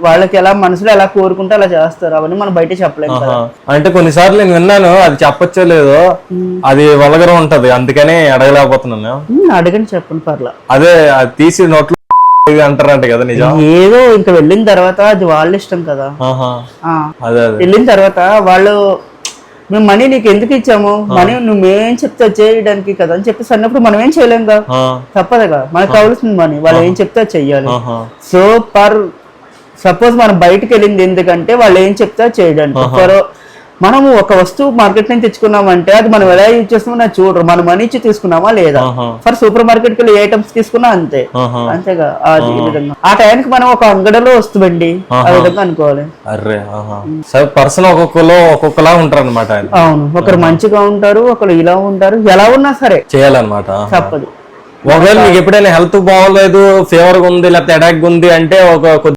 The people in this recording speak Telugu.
వాళ్ళకి ఎలా మనసులో ఎలా కోరుకుంటే అలా చేస్తారు, అవన్నీ మనం బయట చెప్పలేము కదా. అంటే కొన్నిసార్లు నేను విన్నాను, అది చెప్పచ్చో లేదో, అది వల్గరం ఉంటది, అందుకని అడగలేకపోతున్నాను. అడగని చెప్పండి పర్లా. అదే అది తీసి నోట్లో అంటారంట కదా, నిజం? ఏదో ఇంకా వెళ్ళిన తర్వాత అది వాళ్ళ ఇష్టం కదా. అదే వెళ్ళిన తర్వాత వాళ్ళు మేము మనీ నీకు ఎందుకు ఇచ్చాము, మనీ నువ్వేం చెప్తే చేయడానికి కదా అని చెప్పేసి అన్నప్పుడు మనం ఏం చేయలేంగా, తప్పదుగా. మనకు కావాల్సింది మనీ, వాళ్ళు ఏం చెప్తే చెయ్యాలి. సో సపోజ్ మనం బయటకు వెళ్ళింది ఎందుకంటే వాళ్ళు ఏం చెప్తే చేయడానికి. మనము ఒక వస్తువు మార్కెట్ నుంచి తెచ్చుకున్నామంటే అది మనం ఎలా యూజ్ చేస్తున్నామో నాకు చూడరు, మనం మనీ ఇచ్చి తీసుకున్నామా లేదా. ఫర్ సూపర్ మార్కెట్కి వెళ్ళి ఐటమ్స్ తీసుకున్నా అంతే, అంతేగా. అది విధంగా ఆ టైంకి మనం ఒక అంగడిలో వస్తుందండి, ఆ విధంగా అనుకోవాలి. అరే పర్సన్ ఒక్కొక్కలా ఉంటారు అనమాట. అవును, ఒకరు మంచిగా ఉంటారు, ఒకరు ఇలా ఉంటారు, ఎలా ఉన్నా సరే చేయాలన్నమాట, తప్పదు. ఒకవేళ మీకు ఎప్పుడైనా హెల్త్ బాగోలేదు, ఫీవర్ ఉంది, లేకపోతే అటాక్ ఉంది అంటే ఒక